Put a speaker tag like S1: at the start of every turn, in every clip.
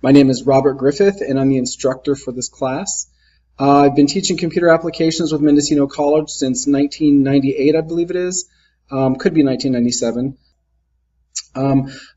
S1: My name is Robert Griffith, and I'm the instructor for this class. I've been teaching computer applications with Mendocino College since 1998, I believe it is. Could be 1997.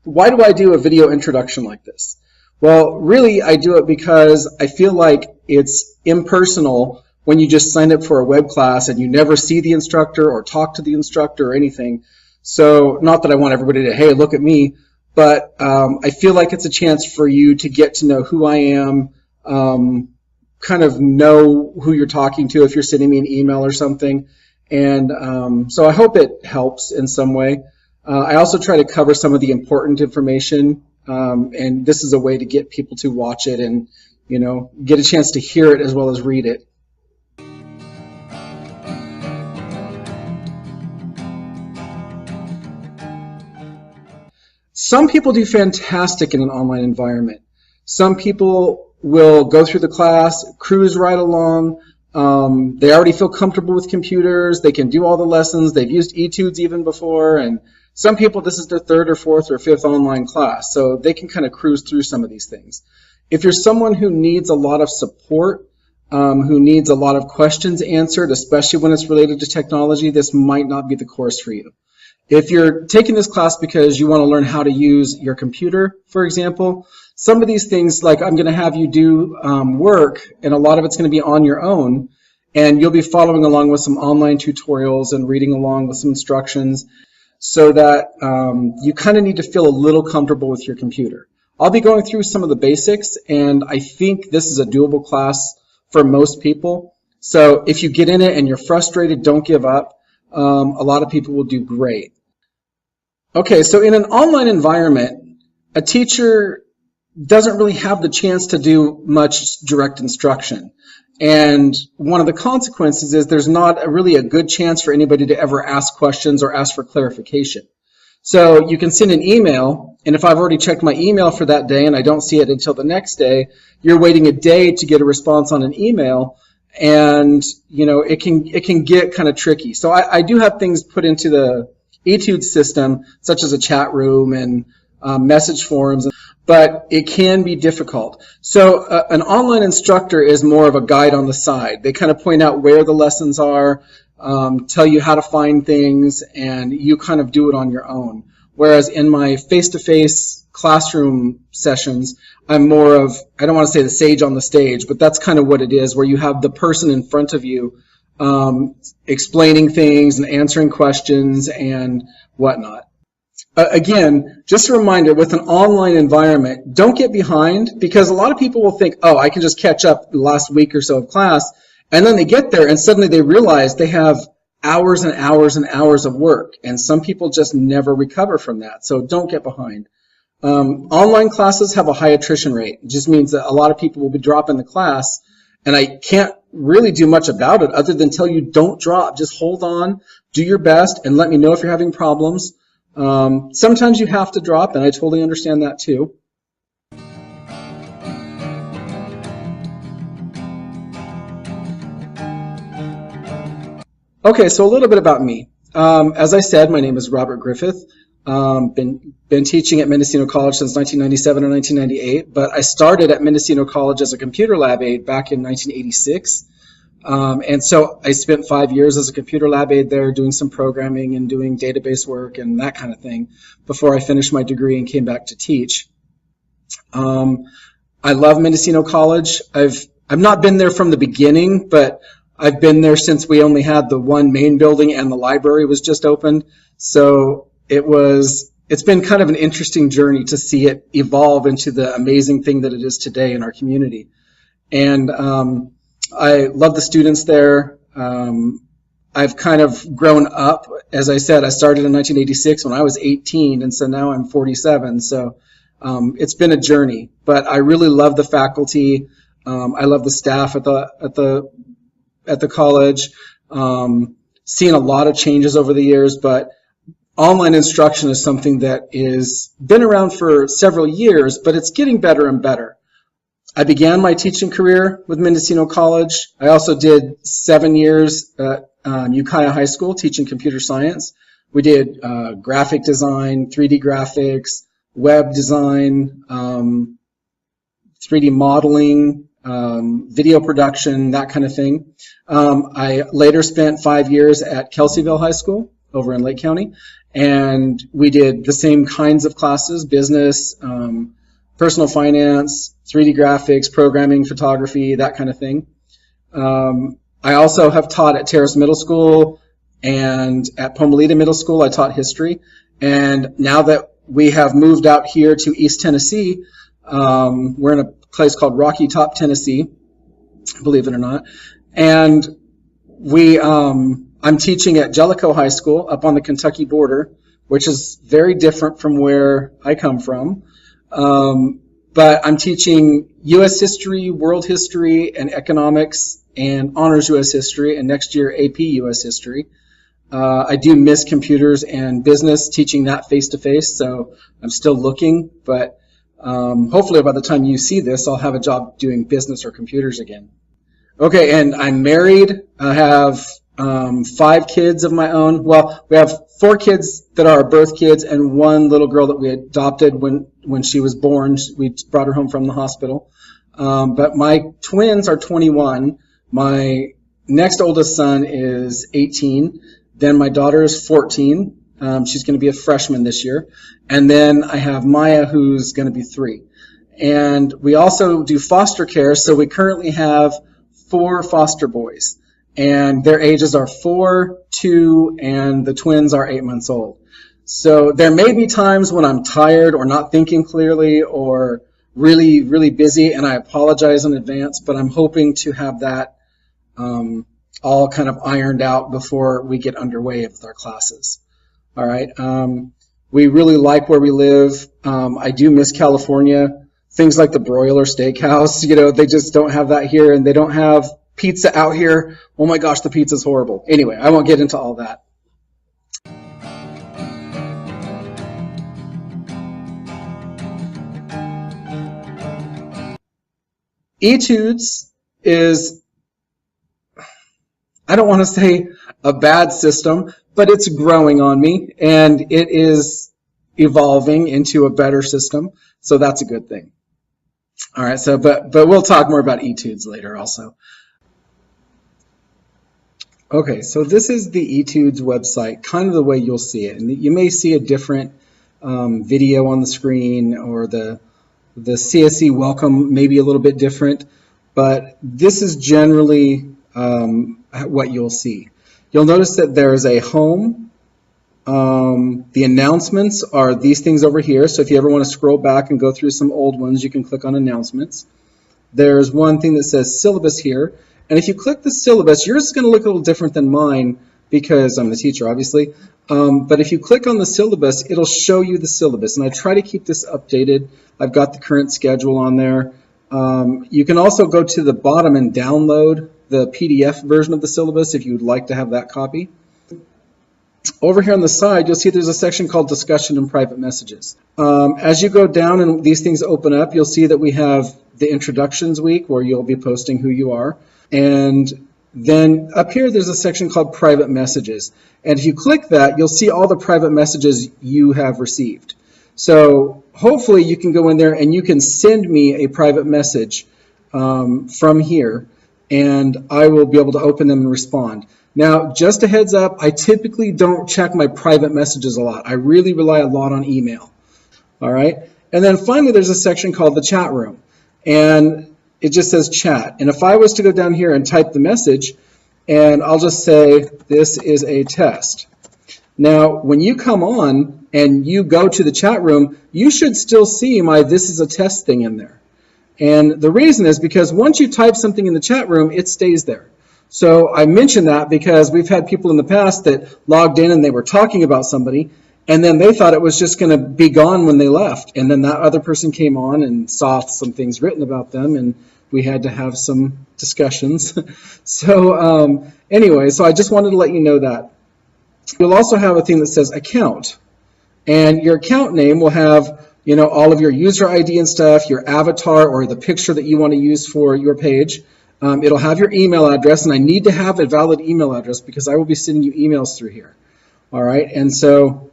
S1: Why do I do a video introduction like this? Well, really, I do it because I feel like it's impersonal when you just sign up for a web class and you never see the instructor or talk to the instructor or anything. So, not that I want everybody to, hey, look at me, but I feel like it's a chance for you to get to know who I am, kind of know who you're talking to if you're sending me an email or something. And so I hope it helps in some way. I also try to cover some of the important information, and this is a way to get people to watch it and, you know, get a chance to hear it as well as read it. Some people do fantastic in an online environment. Some people will go through the class, cruise right along. They already feel comfortable with computers. They can do all the lessons. They've used Etudes even before. And some people, this is their third or fourth or fifth online class, so they can kind of cruise through some of these things. If you're someone who needs a lot of support, who needs a lot of questions answered, especially when it's related to technology, this might not be the course for you. If you're taking this class because you want to learn how to use your computer, for example, some of these things, like I'm going to have you do work, and a lot of it's going to be on your own, and you'll be following along with some online tutorials and reading along with some instructions, so that you kind of need to feel a little comfortable with your computer. I'll be going through some of the basics, and I think this is a doable class for most people. So if you get in it and you're frustrated, don't give up. A lot of people will do great. Okay, so in an online environment, a teacher doesn't really have the chance to do much direct instruction. And one of the consequences is there's not really a good chance for anybody to ever ask questions or ask for clarification. So you can send an email, and if I've already checked my email for that day and I don't see it until the next day, you're waiting a day to get a response on an email, and you know it can get kind of tricky. So I do have things put into the Etudes system, such as a chat room and message forums, but it can be difficult. So an online instructor is more of a guide on the side. They kind of point out where the lessons are, tell you how to find things, and you kind of do it on your own. Whereas in my face-to-face classroom sessions, I'm more of, I don't want to say the sage on the stage, but that's kind of what it is, where you have the person in front of you explaining things and answering questions and whatnot. Again, just a reminder, with an online environment, don't get behind, because a lot of people will think, oh, I can just catch up the last week or so of class, and then they get there and suddenly they realize they have hours and hours and hours of work, and some people just never recover from that, so don't get behind. Online classes have a high attrition rate. It just means that a lot of people will be dropping the class, and I can't really do much about it other than tell you don't drop. Just hold on, do your best, and let me know if you're having problems. Sometimes you have to drop, and I totally understand that too. Okay, so a little bit about me. As I said, my name is Robert Griffith. Been teaching at Mendocino College since 1997 or 1998, but I started at Mendocino College as a computer lab aide back in 1986. And so I spent 5 years as a computer lab aide there doing some programming and doing database work and that kind of thing before I finished my degree and came back to teach. I love Mendocino College. I've not been there from the beginning, but I've been there since we only had the one main building and the library was just opened. So it's been kind of an interesting journey to see it evolve into the amazing thing that it is today in our community. And I love the students there. I've kind of grown up. As I said, I started in 1986 when I was 18, and so now I'm 47. So it's been a journey, but I really love the faculty. I love the staff at the college. Seen a lot of changes over the years, but online instruction is something that is been around for several years, but it's getting better and better. I began my teaching career with Mendocino College. I also did 7 years at Ukiah High School teaching computer science. We did graphic design, 3D graphics, web design, 3D modeling, video production, that kind of thing. I later spent 5 years at Kelseyville High School over in Lake County, and we did the same kinds of classes: business, personal finance, 3D graphics, programming, photography, that kind of thing. I also have taught at Terrace Middle School, and at Pomalita Middle School I taught history. And now that we have moved out here to East Tennessee, we're in a place called Rocky Top, Tennessee, believe it or not. And I'm teaching at Jellicoe High School up on the Kentucky border, which is very different from where I come from. But I'm teaching U.S. history, world history, and economics, and honors U.S. history, and next year AP U.S. history. I do miss computers and business, teaching that face-to-face, so I'm still looking, but hopefully by the time you see this, I'll have a job doing business or computers again. Okay, and I'm married. I have 5 kids of my own. Well, we have 4 kids that are our birth kids and 1 little girl that we adopted when she was born. We brought her home from the hospital. But my twins are 21. My next oldest son is 18. Then my daughter is 14. She's going to be a freshman this year. And then I have Maya, who's going to be 3. And we also do foster care. So we currently have 4 foster boys. And their ages are 4, 2, and the twins are 8 months old. So there may be times when I'm tired or not thinking clearly or really, really busy, and I apologize in advance, but I'm hoping to have that all kind of ironed out before we get underway with our classes. All right. We really like where we live. I do miss California. Things like the broiler steakhouse, they just don't have that here, and they don't have pizza out here. Oh my gosh, the pizza's horrible. Anyway, I won't get into all that. Etudes is, I don't want to say a bad system, but it's growing on me, and it is evolving into a better system, so that's a good thing. All right, so but we'll talk more about Etudes later also. Okay, so this is the Etudes website, kind of the way you'll see it, and you may see a different video on the screen, or the CSC welcome may be a little bit different, but this is generally what you'll see. You'll notice that there is a home. The announcements are these things over here, so if you ever want to scroll back and go through some old ones, you can click on announcements. There's one thing that says syllabus here, and if you click the syllabus, yours is going to look a little different than mine because I'm the teacher, obviously. But if you click on the syllabus, it'll show you the syllabus, and I try to keep this updated. I've got the current schedule on there. You can also go to the bottom and download the PDF version of the syllabus if you would like to have that copy. Over here on the side, you'll see there's a section called Discussion and Private Messages. As you go down and these things open up, you'll see that we have the Introductions Week, where you'll be posting who you are. And then up here, there's a section called Private Messages. And if you click that, you'll see all the private messages you have received. So hopefully you can go in there and you can send me a private message from here, and I will be able to open them and respond. Now, just a heads up, I typically don't check my private messages a lot. I really rely a lot on email. All right. And then finally, there's a section called the chat room, and it just says chat. And if I was to go down here and type the message, and I'll just say, this is a test. Now, when you come on and you go to the chat room, you should still see my this is a test thing in there. And the reason is because once you type something in the chat room, it stays there. So I mention that because we've had people in the past that logged in and they were talking about somebody, and then they thought it was just going to be gone when they left. And then that other person came on and saw some things written about them, and we had to have some discussions. So anyway, so I just wanted to let you know that. You'll also have a thing that says account. And your account name will have, all of your user ID and stuff, your avatar or the picture that you want to use for your page. It'll have your email address, and I need to have a valid email address because I will be sending you emails through here. All right, and so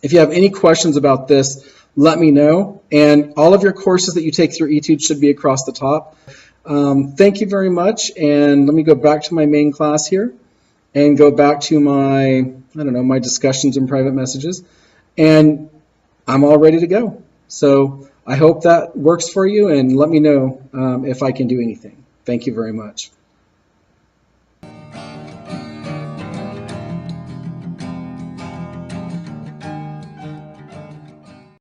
S1: if you have any questions about this, let me know. And all of your courses that you take through Etudes should be across the top. Thank you very much. And let me go back to my main class here and go back to my, I don't know, my discussions and private messages. And I'm all ready to go. So I hope that works for you, and let me know if I can do anything. Thank you very much.